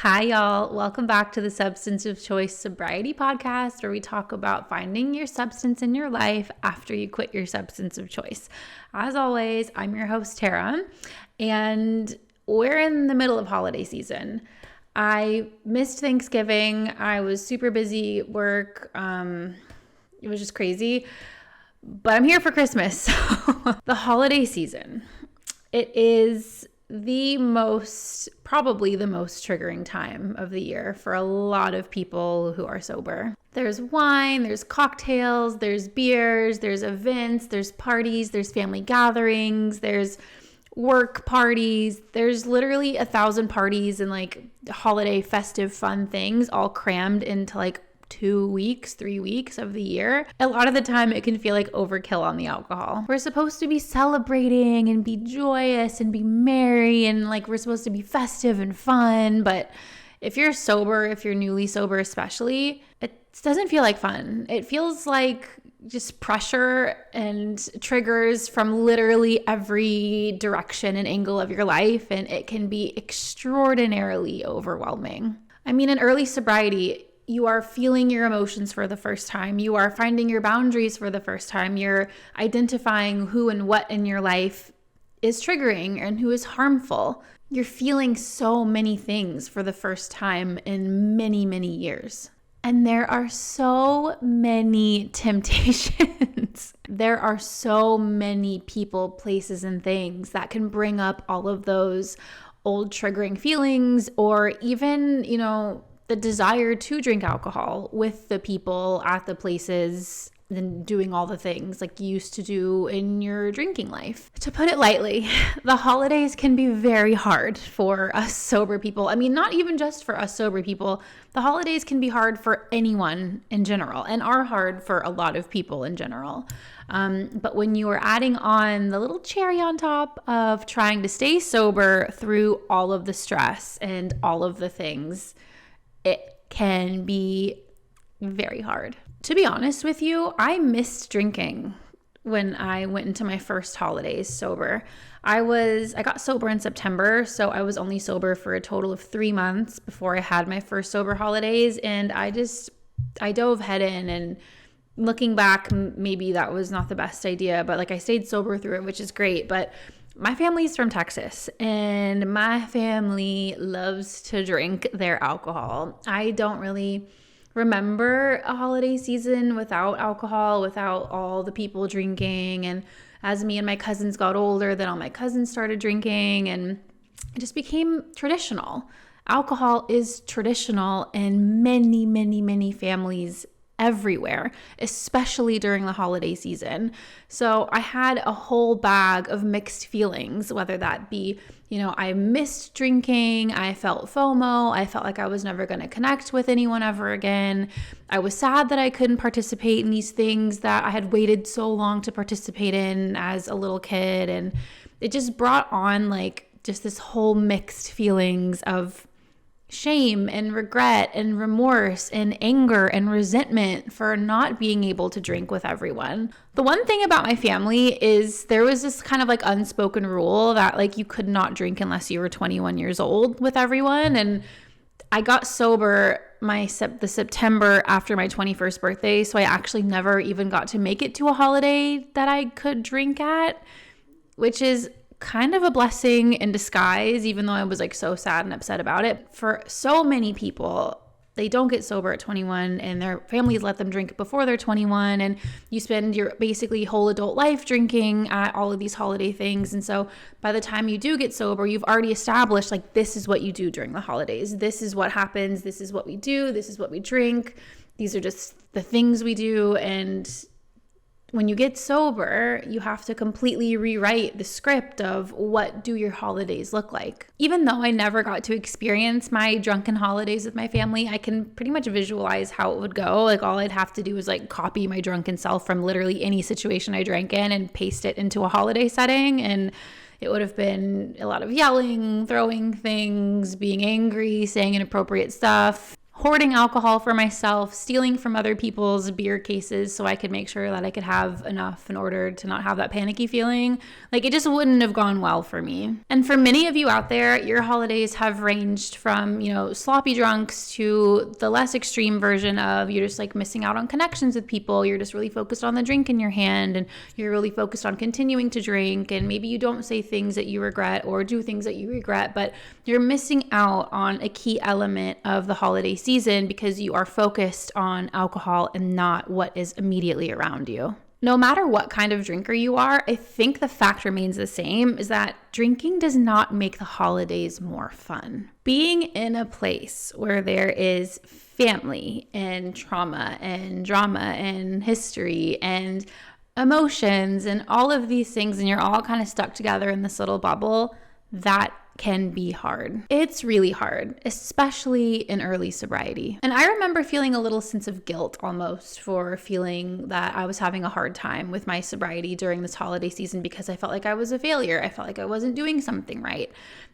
Hi, y'all. Welcome back to the Substance of Choice Sobriety Podcast, where we talk about finding your substance in your life after you quit your substance of choice. As always, I'm your host, Tara, and we're in the middle of holiday season. I missed Thanksgiving. I was super busy at work. It was just crazy, but I'm here for Christmas. The holiday season. It is probably the most triggering time of the year for a lot of people who are sober. There's wine, there's cocktails, there's beers, there's events, there's parties, there's family gatherings, there's work parties. There's literally 1,000 parties and like holiday festive fun things all crammed into like 2 weeks, 3 weeks of the year. A lot of the time it can feel like overkill on the alcohol. We're supposed to be celebrating and be joyous and be merry and like we're supposed to be festive and fun, but if you're sober, if you're newly sober especially, it doesn't feel like fun. It feels like just pressure and triggers from literally every direction and angle of your life, and it can be extraordinarily overwhelming. I mean, in early sobriety, you are feeling your emotions for the first time. You are finding your boundaries for the first time. You're identifying who and what in your life is triggering and who is harmful. You're feeling so many things for the first time in many, many years. And there are so many temptations. There are so many people, places, and things that can bring up all of those old triggering feelings, or even, the desire to drink alcohol with the people at the places and doing all the things like you used to do in your drinking life. To put it lightly, the holidays can be very hard for us sober people. I mean, not even just for us sober people. The holidays can be hard for anyone in general and are hard for a lot of people in general. But when you are adding on the little cherry on top of trying to stay sober through all of the stress and all of the things, it can be very hard. To be honest with you, I missed drinking when I went into my first holidays sober. I got sober in September, so I was only sober for a total of 3 months before I had my first sober holidays, and I dove head in, and looking back, maybe that was not the best idea, but like I stayed sober through it, which is great. But my family's from Texas, and my family loves to drink their alcohol. I don't really remember a holiday season without alcohol, without all the people drinking. And as me and my cousins got older, then all my cousins started drinking, and it just became traditional. Alcohol is traditional in many, many, many families everywhere, especially during the holiday season. So I had a whole bag of mixed feelings, whether that be, I missed drinking, I felt FOMO, I felt like I was never going to connect with anyone ever again. I was sad that I couldn't participate in these things that I had waited so long to participate in as a little kid. And it just brought on like just this whole mixed feelings of shame and regret and remorse and anger and resentment for not being able to drink with everyone. The one thing about my family is there was this kind of like unspoken rule that like you could not drink unless you were 21 years old with everyone. And I got sober the September after my 21st birthday, so I actually never even got to make it to a holiday that I could drink at, which is kind of a blessing in disguise, even though I was like so sad and upset about it. For so many people, they don't get sober at 21 and their families let them drink before they're 21, and you spend your basically whole adult life drinking at all of these holiday things. And so by the time you do get sober, you've already established like this is what you do during the holidays. This is what happens. This is what we do. This is what we drink. These are just the things we do. And when you get sober, you have to completely rewrite the script of what do your holidays look like. Even though I never got to experience my drunken holidays with my family, I can pretty much visualize how it would go. Like all I'd have to do is like copy my drunken self from literally any situation I drank in and paste it into a holiday setting. And it would have been a lot of yelling, throwing things, being angry, saying inappropriate stuff. hoarding alcohol for myself, stealing from other people's beer cases so I could make sure that I could have enough in order to not have that panicky feeling. Like, it just wouldn't have gone well for me. And for many of you out there, your holidays have ranged from, sloppy drunks to the less extreme version of you're just like missing out on connections with people. You're just really focused on the drink in your hand and you're really focused on continuing to drink. And maybe you don't say things that you regret or do things that you regret, but you're missing out on a key element of the holiday season because you are focused on alcohol and not what is immediately around you. No matter what kind of drinker you are, I think the fact remains the same, is that drinking does not make the holidays more fun. Being in a place where there is family and trauma and drama and history and emotions and all of these things, and you're all kind of stuck together in this little bubble, that can be hard. It's really hard, especially in early sobriety. And I remember feeling a little sense of guilt almost for feeling that I was having a hard time with my sobriety during this holiday season because I felt like I was a failure. I felt like I wasn't doing something right.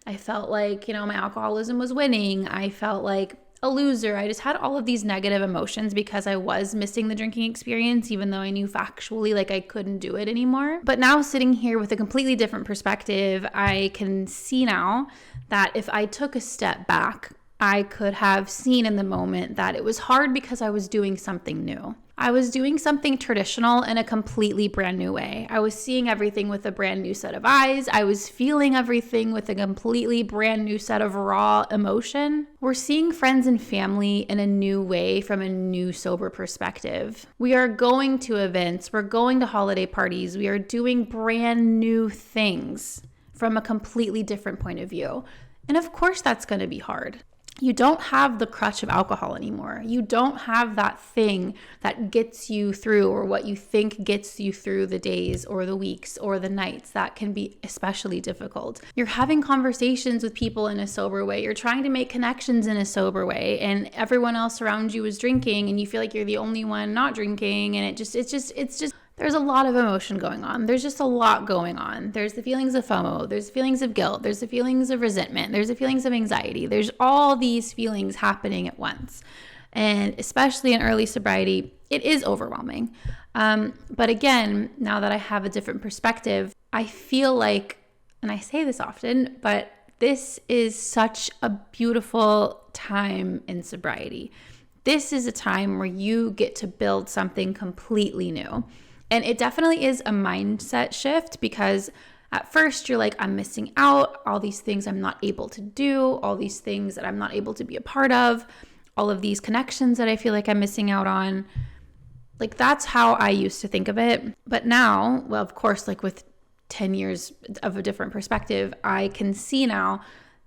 I felt like, my alcoholism was winning. I felt like a loser. I just had all of these negative emotions because I was missing the drinking experience, even though I knew factually like I couldn't do it anymore. But now, sitting here with a completely different perspective, I can see now that if I took a step back, I could have seen in the moment that it was hard because I was doing something new. I was doing something traditional in a completely brand new way. I was seeing everything with a brand new set of eyes. I was feeling everything with a completely brand new set of raw emotion. We're seeing friends and family in a new way from a new sober perspective. We are going to events. We're going to holiday parties. We are doing brand new things from a completely different point of view. And of course, that's going to be hard. You don't have the crutch of alcohol anymore. You don't have that thing that gets you through, or what you think gets you through the days or the weeks or the nights. That can be especially difficult. You're having conversations with people in a sober way. You're trying to make connections in a sober way, and everyone else around you is drinking and you feel like you're the only one not drinking. And it's just there's a lot of emotion going on. There's just a lot going on. There's the feelings of FOMO. There's feelings of guilt. There's the feelings of resentment. There's the feelings of anxiety. There's all these feelings happening at once. And especially in early sobriety, it is overwhelming. But again, now that I have a different perspective, I feel like, and I say this often, but this is such a beautiful time in sobriety. This is a time where you get to build something completely new. And it definitely is a mindset shift, because at first you're like, I'm missing out, all these things I'm not able to do, all these things that I'm not able to be a part of, all of these connections that I feel like I'm missing out on. Like, that's how I used to think of it. But now, well, of course, like with 10 years of a different perspective, I can see now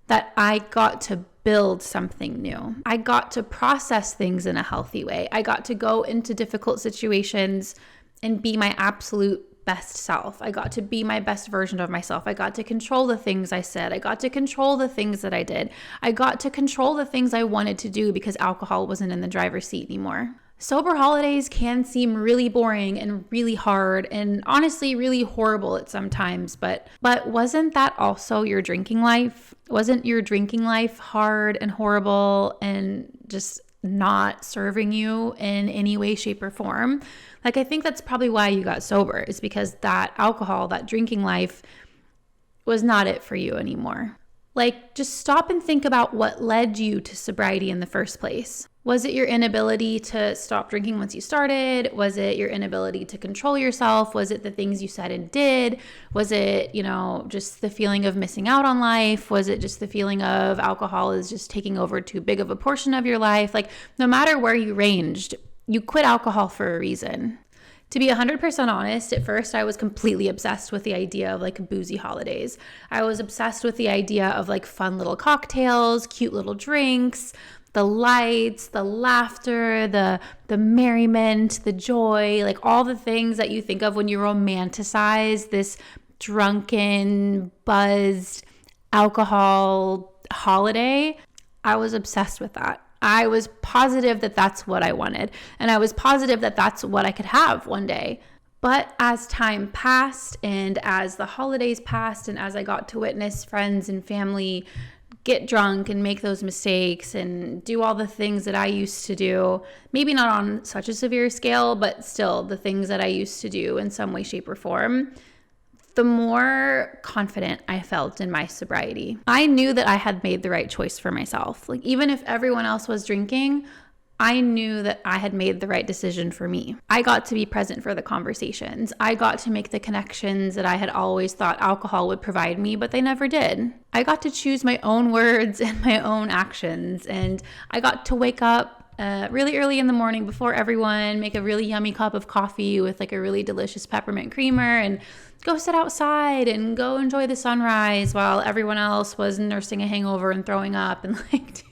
that I got to build something new. I got to process things in a healthy way. I got to go into difficult situations and be my absolute best self. I got to be my best version of myself. I got to control the things I said. I got to control the things that I did. I got to control the things I wanted to do because alcohol wasn't in the driver's seat anymore. Sober holidays can seem really boring and really hard and honestly really horrible at some times, but wasn't that also your drinking life? Wasn't your drinking life hard and horrible and just not serving you in any way, shape, or form? Like, I think that's probably why you got sober, is because that alcohol, that drinking life was not it for you anymore. Like, just stop and think about what led you to sobriety in the first place. Was it your inability to stop drinking once you started? Was it your inability to control yourself? Was it the things you said and did? Was it, just the feeling of missing out on life? Was it just the feeling of alcohol is just taking over too big of a portion of your life? Like, no matter where you ranged, you quit alcohol for a reason. To be 100% honest, at first I was completely obsessed with the idea of like boozy holidays. I was obsessed with the idea of like fun little cocktails, cute little drinks, the lights, the laughter, the merriment, the joy, like all the things that you think of when you romanticize this drunken, buzzed alcohol holiday. I was obsessed with that. I was positive that that's what I wanted. And I was positive that that's what I could have one day. But as time passed and as the holidays passed and as I got to witness friends and family get drunk and make those mistakes and do all the things that I used to do. Maybe not on such a severe scale, but still the things that I used to do in some way, shape, or form, the more confident I felt in my sobriety. I knew that I had made the right choice for myself. Like, even if everyone else was drinking, I knew that I had made the right decision for me. I got to be present for the conversations. I got to make the connections that I had always thought alcohol would provide me, but they never did. I got to choose my own words and my own actions. And I got to wake up really early in the morning before everyone, make a really yummy cup of coffee with like a really delicious peppermint creamer, and go sit outside and go enjoy the sunrise while everyone else was nursing a hangover and throwing up and like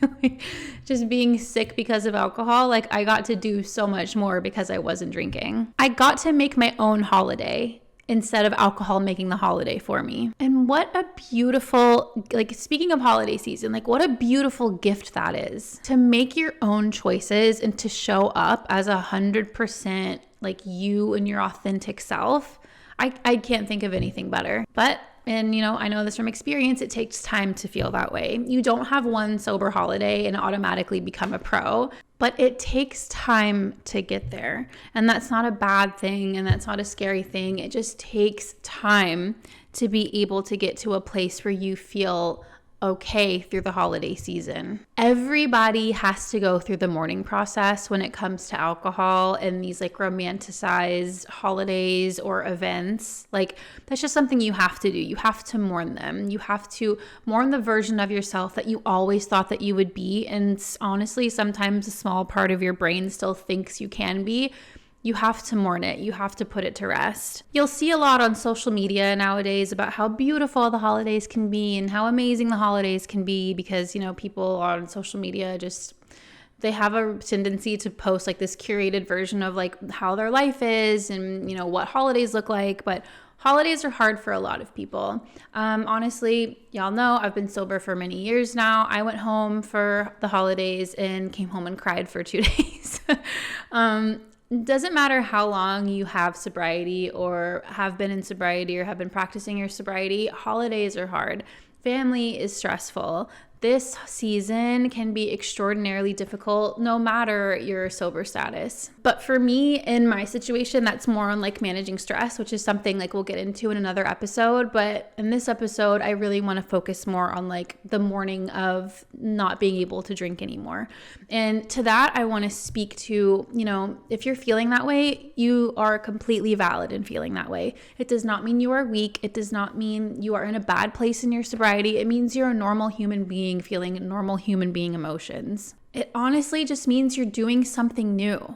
just being sick because of alcohol. Like, I got to do so much more because I wasn't drinking. I got to make my own holiday instead of alcohol making the holiday for me. And what a beautiful, like, speaking of holiday season, like, what a beautiful gift that is, to make your own choices and to show up as 100% like you and your authentic self. I can't think of anything better. But, and you know, I know this from experience, it takes time to feel that way. You don't have one sober holiday and automatically become a pro, but it takes time to get there. And that's not a bad thing, and that's not a scary thing. It just takes time to be able to get to a place where you feel okay through the holiday season. Everybody has to go through the mourning process when it comes to alcohol and these like romanticized holidays or events. Like, that's just something you have to do. You have to mourn them. You have to mourn the version of yourself that you always thought that you would be. And honestly, sometimes a small part of your brain still thinks you can be. You have to mourn it. You have to put it to rest. You'll see a lot on social media nowadays about how beautiful the holidays can be and how amazing the holidays can be because, you know, people on social media just, they have a tendency to post like this curated version of like how their life is and, you know, what holidays look like. But holidays are hard for a lot of people. Honestly, y'all know I've been sober for many years now. I went home for the holidays and came home and cried for 2 days. Doesn't matter how long you have sobriety or have been in sobriety or have been practicing your sobriety, holidays are hard. Family is stressful. This season can be extraordinarily difficult no matter your sober status. But for me, in my situation, that's more on like managing stress, which is something like we'll get into in another episode. But in this episode, I really want to focus more on like the mourning of not being able to drink anymore. And to that, I want to speak to, you know, if you're feeling that way, you are completely valid in feeling that way. It does not mean you are weak. It does not mean you are in a bad place in your sobriety. It means you're a normal human being feeling normal human being emotions. It honestly just means you're doing something new.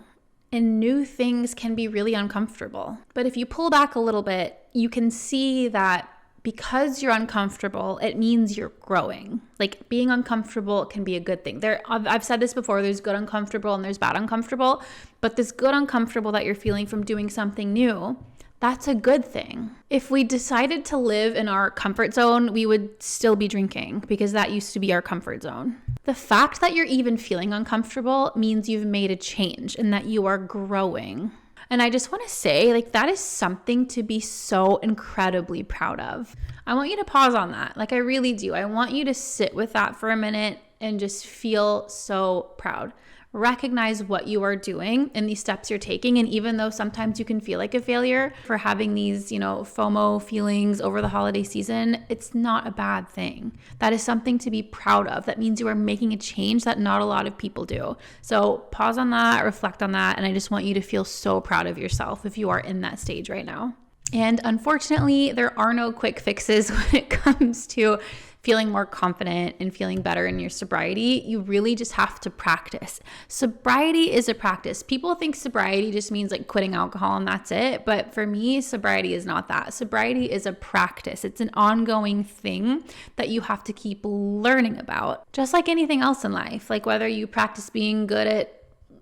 And new things can be really uncomfortable. But if you pull back a little bit, you can see that because you're uncomfortable, it means you're growing. Like, being uncomfortable can be a good thing. I've said this before, there's good uncomfortable and there's bad uncomfortable. But this good uncomfortable that you're feeling from doing something new, that's a good thing. If we decided to live in our comfort zone, we would still be drinking because that used to be our comfort zone. The fact that you're even feeling uncomfortable means you've made a change and that you are growing. And I just want to say, like, that is something to be so incredibly proud of. I want you to pause on that. Like, I really do. I want you to sit with that for a minute and just feel so proud. Recognize what you are doing and these steps you're taking. And even though sometimes you can feel like a failure for having these, you know, FOMO feelings over the holiday season, it's not a bad thing. That is something to be proud of. That means you are making a change that not a lot of people do. So pause on that, reflect on that. And I just want you to feel so proud of yourself if you are in that stage right now. And unfortunately, there are no quick fixes when it comes to feeling more confident and feeling better in your sobriety. You really just have to practice. Sobriety is a practice. People think sobriety just means like quitting alcohol and that's it. But for me, sobriety is not that. Sobriety is a practice. It's an ongoing thing that you have to keep learning about. Just like anything else in life, like whether you practice being good at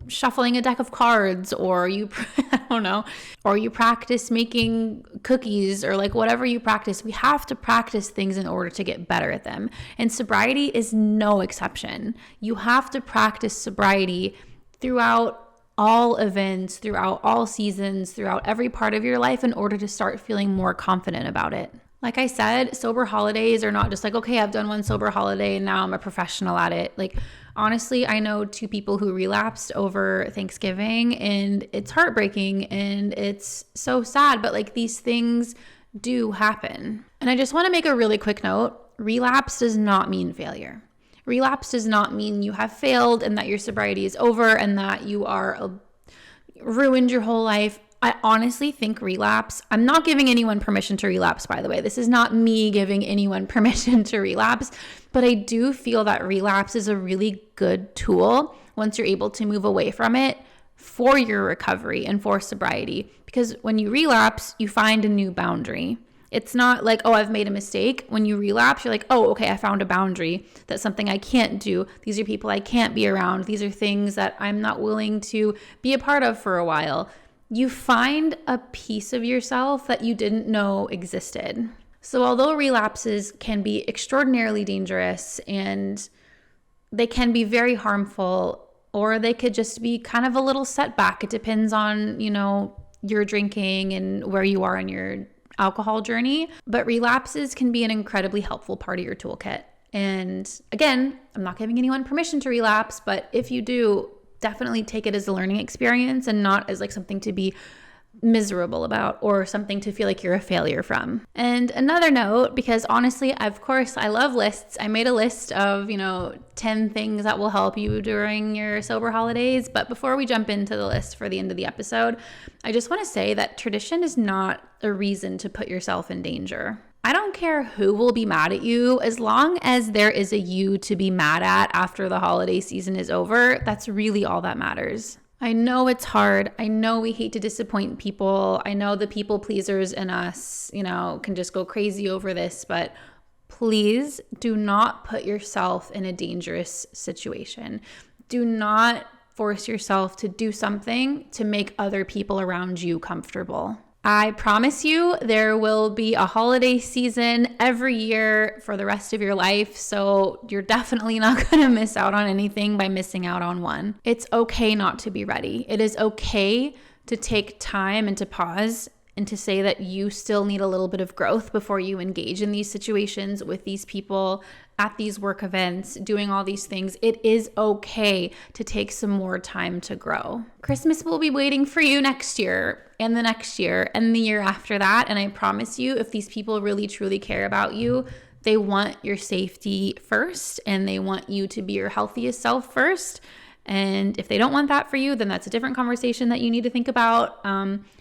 shuffling a deck of cards, or you, I don't know, or you practice making cookies, or like whatever you practice, we have to practice things in order to get better at them. And sobriety is no exception. You have to practice sobriety throughout all events, throughout all seasons, throughout every part of your life in order to start feeling more confident about it. Like I said, sober holidays are not just like, okay, I've done one sober holiday and now I'm a professional at it. Like, honestly, I know 2 people who relapsed over Thanksgiving, and it's heartbreaking and it's so sad, but like these things do happen. And I just want to make a really quick note. Relapse does not mean failure. Relapse does not mean you have failed and that your sobriety is over and that you are ruined your whole life. I honestly think relapse, I'm not giving anyone permission to relapse, by the way. This is not me giving anyone permission to relapse, but I do feel that relapse is a really good tool once you're able to move away from it for your recovery and for sobriety. Because when you relapse, you find a new boundary. It's not like, oh, I've made a mistake. When you relapse, you're like, oh, okay, I found a boundary. That's something I can't do. These are people I can't be around. These are things that I'm not willing to be a part of for a while. You find a piece of yourself that you didn't know existed. So although relapses can be extraordinarily dangerous and they can be very harmful, or they could just be kind of a little setback. It depends on, your drinking and where you are in your alcohol journey. But relapses can be an incredibly helpful part of your toolkit. And again, I'm not giving anyone permission to relapse, but if you do, definitely take it as a learning experience and not as like something to be miserable about or something to feel like you're a failure from. And another note, because honestly, of course, I love lists. I made a list of, 10 things that will help you during your sober holidays. But before we jump into the list for the end of the episode, I just want to say that tradition is not a reason to put yourself in danger. I don't care who will be mad at you, as long as there is a you to be mad at after the holiday season is over. That's really all that matters. I know it's hard. I know we hate to disappoint people. I know the people pleasers in us, can just go crazy over this, but please do not put yourself in a dangerous situation. Do not force yourself to do something to make other people around you comfortable. I promise you there will be a holiday season every year for the rest of your life, so you're definitely not going to miss out on anything by missing out on one. It's okay not to be ready. It is okay to take time and to pause and to say that you still need a little bit of growth before you engage in these situations with these people at these work events, doing all these things. It is okay to take some more time to grow. Christmas will be waiting for you next year and the next year and the year after that. And I promise you, if these people really truly care about you, they want your safety first and they want you to be your healthiest self first. And if they don't want that for you, then that's a different conversation that you need to think about.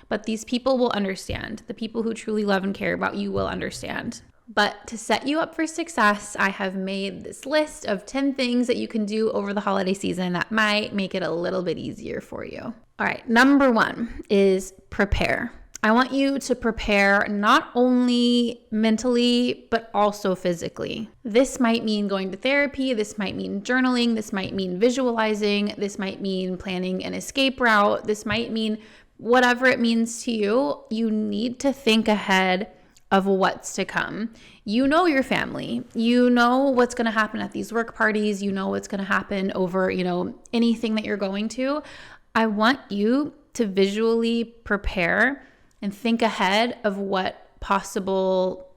But these people will understand. The people who truly love and care about you will understand. But to set you up for success, I have made this list of 10 things that you can do over the holiday season that might make it a little bit easier for you. All right, number 1 is prepare. I want you to prepare not only mentally, but also physically. This might mean going to therapy. This might mean journaling. This might mean visualizing. This might mean planning an escape route. This might mean whatever it means to you. You need to think ahead of what's to come. You know your family. You know what's going to happen at these work parties. You know what's going to happen over, anything that you're going to. I want you to visually prepare and think ahead of what possible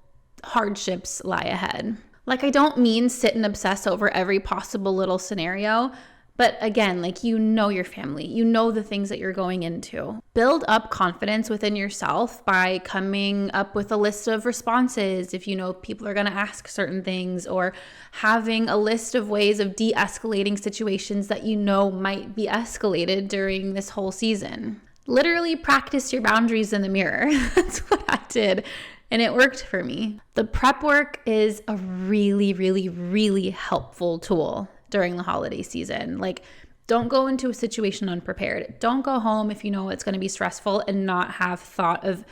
hardships lie ahead. Like, I don't mean sit and obsess over every possible little scenario, but again, your family, the things that you're going into. Build up confidence within yourself by coming up with a list of responses if people are going to ask certain things, or having a list of ways of de-escalating situations that might be escalated during this whole season. Literally practice your boundaries in the mirror. That's what I did. And it worked for me. The prep work is a really, really, really helpful tool during the holiday season. Don't go into a situation unprepared. Don't go home if you know it's going to be stressful and not have thought of,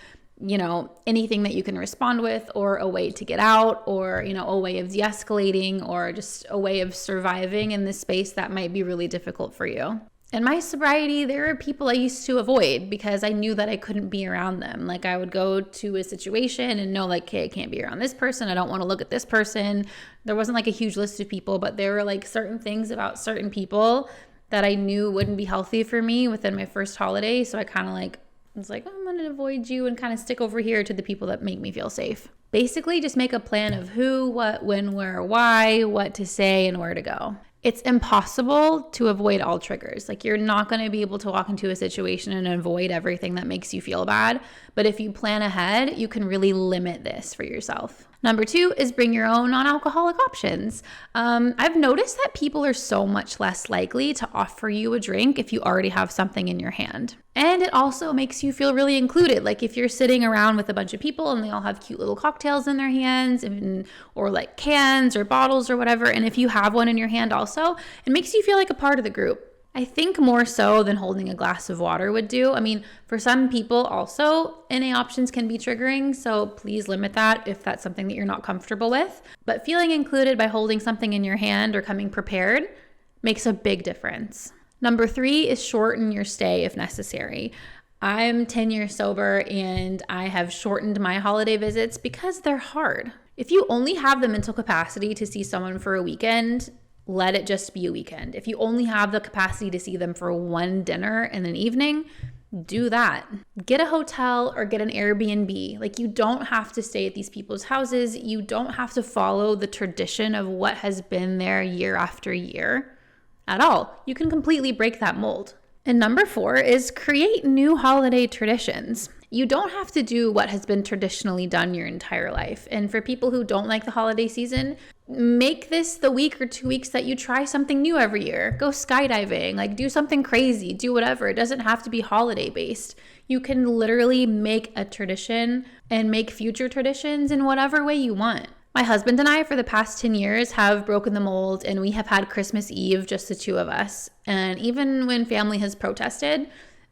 anything that you can respond with, or a way to get out, or, a way of de-escalating, or just a way of surviving in this space that might be really difficult for you. In my sobriety, there are people I used to avoid because I knew that I couldn't be around them. I would go to a situation and know okay, I can't be around this person. I don't want to look at this person. There wasn't a huge list of people, but there were certain things about certain people that I knew wouldn't be healthy for me within my first holiday. So I kind of It's like, I'm going to avoid you and kind of stick over here to the people that make me feel safe. Basically, just make a plan of who, what, when, where, why, what to say, and where to go. It's impossible to avoid all triggers. Like, you're not going to be able to walk into a situation and avoid everything that makes you feel bad. But if you plan ahead, you can really limit this for yourself. Number 2 is bring your own non-alcoholic options. I've noticed that people are so much less likely to offer you a drink if you already have something in your hand. And it also makes you feel really included. Like if you're sitting around with a bunch of people and they all have cute little cocktails in their hands or like cans or bottles or whatever, and if you have one in your hand also, it makes you feel like a part of the group. I think more so than holding a glass of water would do. I mean, for some people also, NA options can be triggering, so please limit that if that's something that you're not comfortable with. But feeling included by holding something in your hand or coming prepared makes a big difference. Number 3 is shorten your stay if necessary. I'm 10 years sober and I have shortened my holiday visits because they're hard. If you only have the mental capacity to see someone for a weekend, let it just be a weekend. If you only have the capacity to see them for one dinner in an evening, do that. Get a hotel or get an Airbnb. Like, you don't have to stay at these people's houses. You don't have to follow the tradition of what has been there year after year at all. You can completely break that mold. And number 4 is create new holiday traditions. You don't have to do what has been traditionally done your entire life. And for people who don't like the holiday season, make this the week or 2 weeks that you try something new every year. Go skydiving, like do something crazy, do whatever. It doesn't have to be holiday based. You can literally make a tradition and make future traditions in whatever way you want. My husband and I, for the past 10 years, have broken the mold, and we have had Christmas Eve, just the 2 of us. And even when family has protested,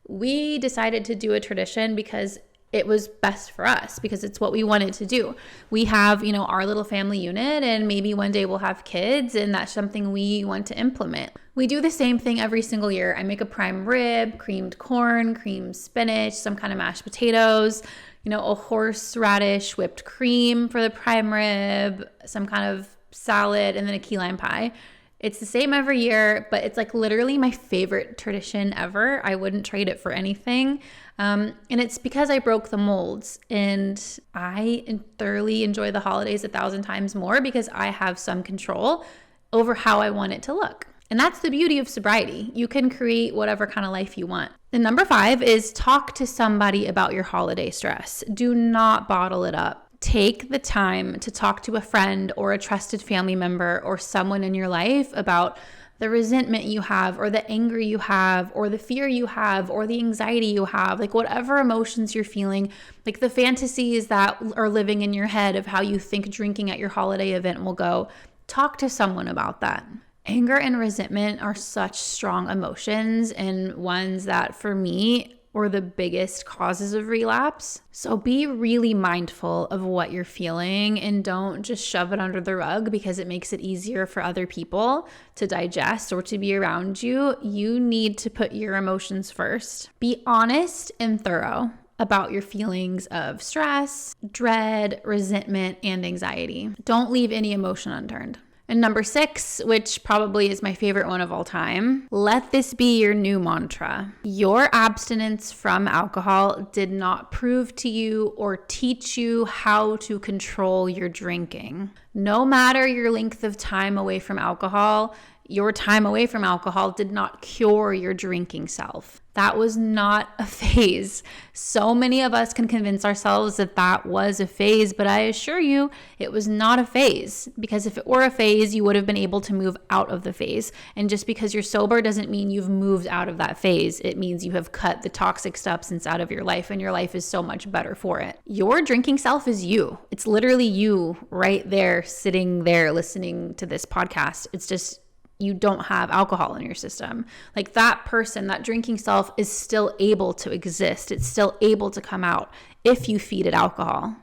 we decided to do a tradition because it was best for us, because it's what we wanted to do. We have, our little family unit, and maybe one day we'll have kids, and that's something we want to implement. We do the same thing every single year. I make a prime rib, creamed corn, creamed spinach, some kind of mashed potatoes, a horseradish whipped cream for the prime rib, some kind of salad, and then a key lime pie. It's the same every year, but it's like literally my favorite tradition ever. I wouldn't trade it for anything. And it's because I broke the molds, and I thoroughly enjoy the holidays 1,000 times more because I have some control over how I want it to look. And that's the beauty of sobriety. You can create whatever kind of life you want. And number 5 is talk to somebody about your holiday stress. Do not bottle it up. Take the time to talk to a friend or a trusted family member or someone in your life about the resentment you have, or the anger you have, or the fear you have, or the anxiety you have, like whatever emotions you're feeling, like the fantasies that are living in your head of how you think drinking at your holiday event will go. Talk to someone about that. Anger and resentment are such strong emotions, and ones that for me were the biggest causes of relapse. So be really mindful of what you're feeling, and don't just shove it under the rug because it makes it easier for other people to digest or to be around you. You need to put your emotions first. Be honest and thorough about your feelings of stress, dread, resentment, and anxiety. Don't leave any emotion unturned. And number 6, which probably is my favorite one of all time, let this be your new mantra. Your abstinence from alcohol did not prove to you or teach you how to control your drinking. No matter your length of time away from alcohol, your time away from alcohol did not cure your drinking self. That was not a phase. So many of us can convince ourselves that that was a phase, but I assure you it was not a phase, because if it were a phase, you would have been able to move out of the phase. And just because you're sober doesn't mean you've moved out of that phase. It means you have cut the toxic substance out of your life, and your life is so much better for it. Your drinking self is you. It's literally you right there, sitting there listening to this podcast. It's just you don't have alcohol in your system. Like that person, that drinking self is still able to exist. It's still able to come out if you feed it alcohol.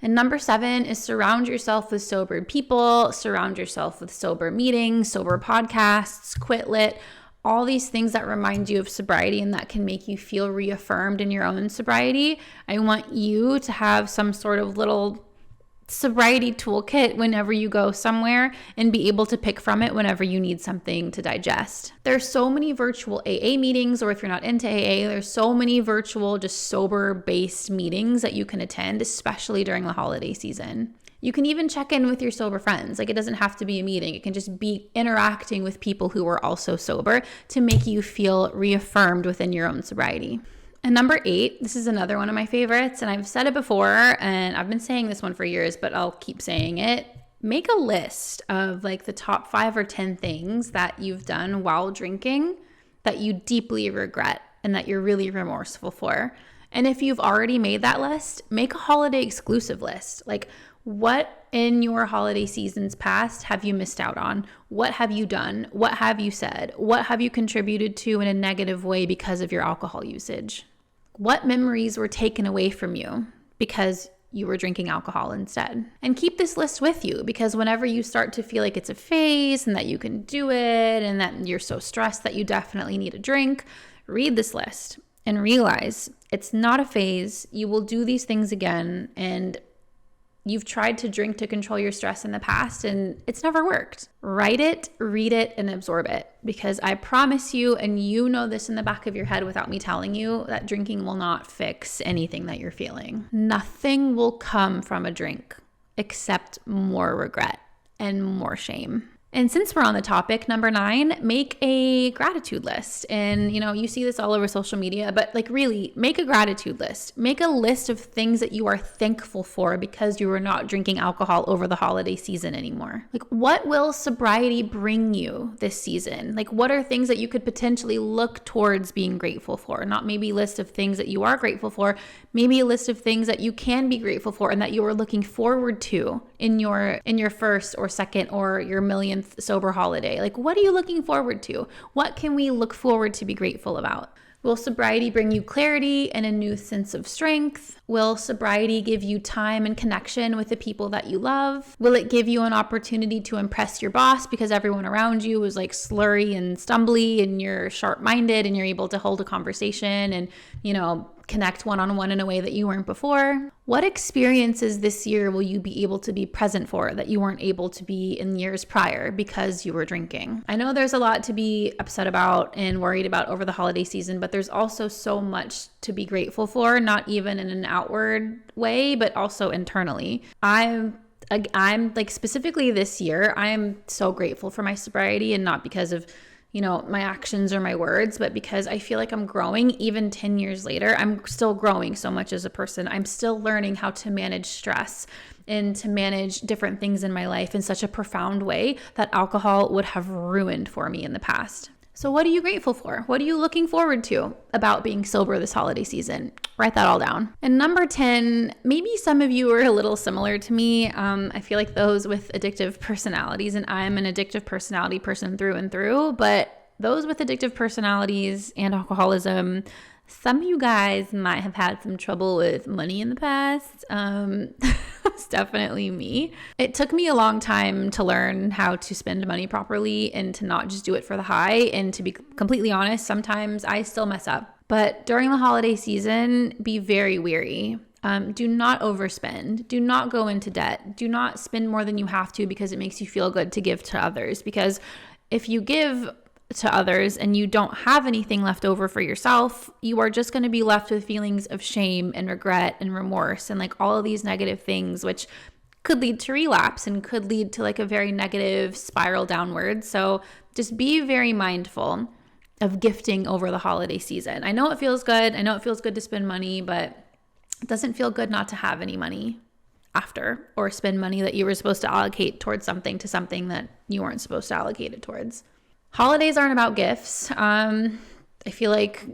And number 7 is surround yourself with sober people, surround yourself with sober meetings, sober podcasts, Quit Lit, all these things that remind you of sobriety and that can make you feel reaffirmed in your own sobriety. I want you to have some sort of little sobriety toolkit whenever you go somewhere and be able to pick from it whenever you need something to digest. There's so many virtual AA meetings, or if you're not into AA, there's so many virtual, just sober-based meetings that you can attend, especially during the holiday season. You can even check in with your sober friends. Like, it doesn't have to be a meeting. It can just be interacting with people who are also sober to make you feel reaffirmed within your own sobriety. And number 8, this is another one of my favorites, and I've said it before, and I've been saying this one for years, but I'll keep saying it. Make a list of like the top 5 or 10 things that you've done while drinking that you deeply regret and that you're really remorseful for. And if you've already made that list, make a holiday exclusive list. Like, what in your holiday seasons past have you missed out on? What have you done? What have you said? What have you contributed to in a negative way because of your alcohol usage? What memories were taken away from you because you were drinking alcohol instead? And keep this list with you, because whenever you start to feel like it's a phase and that you can do it and that you're so stressed that you definitely need a drink, read this list and realize it's not a phase. You will do these things again, and you've tried to drink to control your stress in the past and it's never worked. Write it, read it, and absorb it, because I promise you, and you know this in the back of your head without me telling you, that drinking will not fix anything that you're feeling. Nothing will come from a drink except more regret and more shame. And since we're on the topic, number 9, make a gratitude list. And, you see this all over social media, but like, really make a gratitude list. Make a list of things that you are thankful for because you are not drinking alcohol over the holiday season anymore. Like, what will sobriety bring you this season? Like, what are things that you could potentially look towards being grateful for? Not maybe a list of things that you are grateful for, maybe a list of things that you can be grateful for and that you are looking forward to in your first or second or your millionth sober holiday. Like, what are you looking forward to? What can we look forward to be grateful about? Will sobriety bring you clarity and a new sense of strength? Will sobriety give you time and connection with the people that you love? Will it give you an opportunity to impress your boss because everyone around you is like slurry and stumbly and you're sharp-minded and you're able to hold a conversation and, connect one-on-one in a way that you weren't before? What experiences this year will you be able to be present for that you weren't able to be in years prior because you were drinking? I know there's a lot to be upset about and worried about over the holiday season, but there's also so much to be grateful for, not even in an outward way, but also internally. I'm like, specifically this year, I am so grateful for my sobriety, and not because of my actions or my words, but because I feel like I'm growing. Even 10 years later, I'm still growing so much as a person. I'm still learning how to manage stress and to manage different things in my life in such a profound way that alcohol would have ruined for me in the past. So what are you grateful for? What are you looking forward to about being sober this holiday season? Write that all down. And number 10, maybe some of you are a little similar to me. I feel like those with addictive personalities, and I'm an addictive personality person through and through, but those with addictive personalities and alcoholism, some of you guys might have had some trouble with money in the past. It's definitely me. It took me a long time to learn how to spend money properly and to not just do it for the high. And to be completely honest, sometimes I still mess up. But during the holiday season, be very wary. Do not overspend. Do not go into debt. Do not spend more than you have to because it makes you feel good to give to others. Because if you give to others and you don't have anything left over for yourself, you are just going to be left with feelings of shame and regret and remorse and like all of these negative things, which could lead to relapse and could lead to like a very negative spiral downwards. So just be very mindful of gifting over the holiday season. I know it feels good. I know it feels good to spend money, but it doesn't feel good not to have any money after, or spend money that you were supposed to allocate towards something to something that you weren't supposed to allocate it towards. Holidays aren't about gifts. I feel like,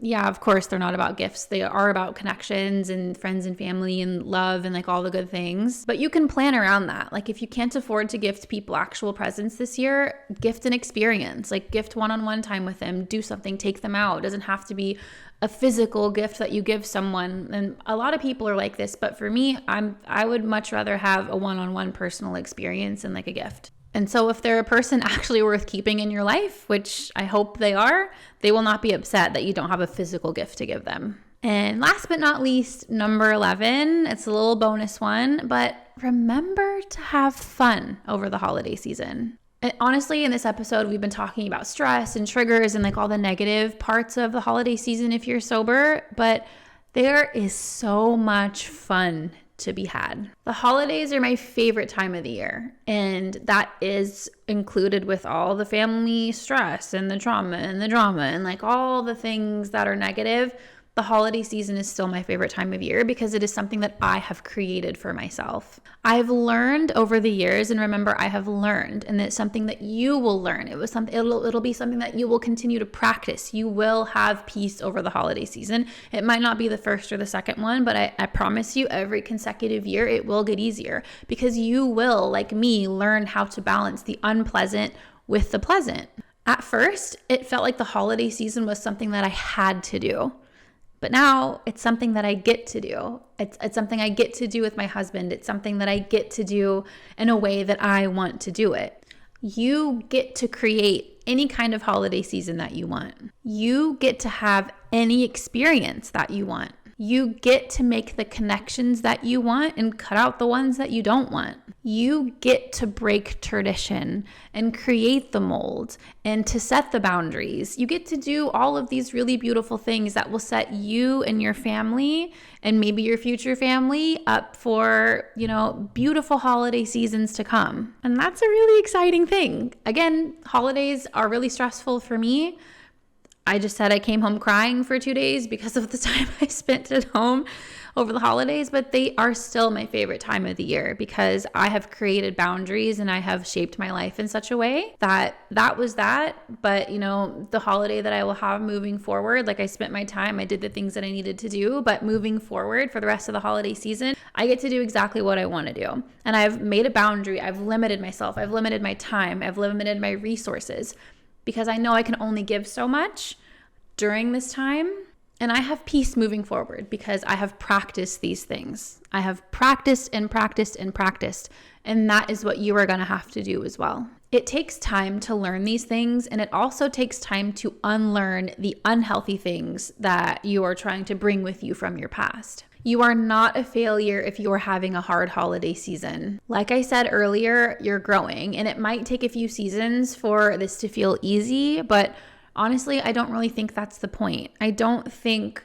yeah, of course they're not about gifts. They are about connections and friends and family and love and like all the good things. But you can plan around that. Like, if you can't afford to gift people actual presents this year, gift an experience. Like, gift one-on-one time with them. Do something. Take them out. It doesn't have to be a physical gift that you give someone. And a lot of people are like this. But for me, I would much rather have a one-on-one personal experience than like a gift. And so if they're a person actually worth keeping in your life, which I hope they are, they will not be upset that you don't have a physical gift to give them. And last but not least, number 11, it's a little bonus one, but remember to have fun over the holiday season. And honestly, in this episode, we've been talking about stress and triggers and like all the negative parts of the holiday season if you're sober, but there is so much fun to be had. The holidays are my favorite time of the year, and that is included with all the family stress and the trauma and the drama and like all the things that are negative. The holiday season is still my favorite time of year because it is something that I have created for myself. I've learned over the years, and remember, I have learned, and it's something that you will learn. It'll be something that you will continue to practice. You will have peace over the holiday season. It might not be the first or the second one, but I promise you, every consecutive year, it will get easier because you will, like me, learn how to balance the unpleasant with the pleasant. At first, it felt like the holiday season was something that I had to do. But now it's something that I get to do. It's something I get to do with my husband. It's something that I get to do in a way that I want to do it. You get to create any kind of holiday season that you want. You get to have any experience that you want. You get to make the connections that you want and cut out the ones that you don't want. You get to break tradition and create the mold and to set the boundaries. You get to do all of these really beautiful things that will set you and your family and maybe your future family up for, beautiful holiday seasons to come. And that's a really exciting thing. Again, holidays are really stressful for me. I just said I came home crying for 2 days because of the time I spent at home over the holidays, but they are still my favorite time of the year because I have created boundaries and I have shaped my life in such a way that was that. But, the holiday that I will have moving forward, like I spent my time, I did the things that I needed to do, but moving forward for the rest of the holiday season, I get to do exactly what I want to do. And I've made a boundary. I've limited myself. I've limited my time. I've limited my resources, because I know I can only give so much during this time. And I have peace moving forward because I have practiced these things. I have practiced and practiced and practiced. And that is what you are going to have to do as well. It takes time to learn these things, and it also takes time to unlearn the unhealthy things that you are trying to bring with you from your past. You are not a failure if you are having a hard holiday season. Like I said earlier, you're growing, and it might take a few seasons for this to feel easy, but honestly, I don't really think that's the point. I don't think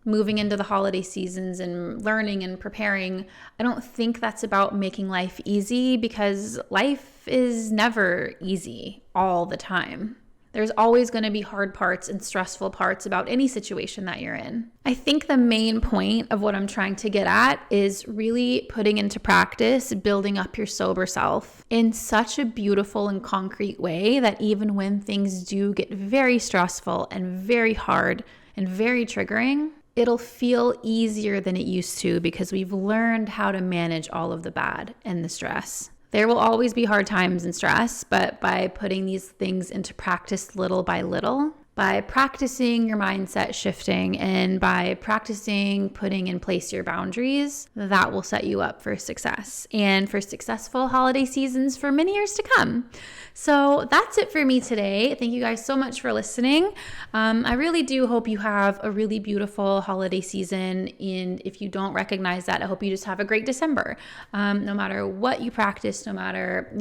moving into the holiday seasons and learning and preparing, I don't think that's about making life easy, because life is never easy all the time. There's always going to be hard parts and stressful parts about any situation that you're in. I think the main point of what I'm trying to get at is really putting into practice building up your sober self in such a beautiful and concrete way that even when things do get very stressful and very hard and very triggering, it'll feel easier than it used to because we've learned how to manage all of the bad and the stress. There will always be hard times and stress, but by putting these things into practice little by little, by practicing your mindset shifting and by practicing putting in place your boundaries, that will set you up for success and for successful holiday seasons for many years to come. So that's it for me today. Thank you guys so much for listening. I really do hope you have a really beautiful holiday season. And if you don't recognize that, I hope you just have a great December. No matter what you practice, no matter,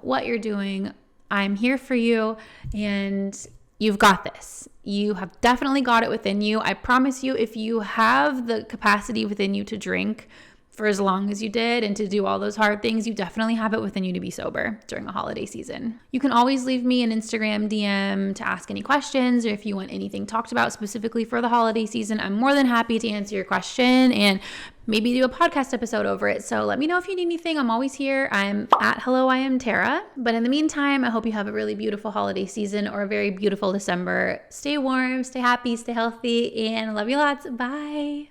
what you're doing, I'm here for you, and you've got this. You have definitely got it within you. I promise you, if you have the capacity within you to drink for as long as you did and to do all those hard things, you definitely have it within you to be sober during the holiday season. You can always leave me an Instagram DM to ask any questions, or if you want anything talked about specifically for the holiday season, I'm more than happy to answer your question and maybe do a podcast episode over it. So let me know if you need anything. I'm always here. I'm at Hello, I am Tara. But in the meantime, I hope you have a really beautiful holiday season or a very beautiful December. Stay warm, stay happy, stay healthy, and I love you lots. Bye.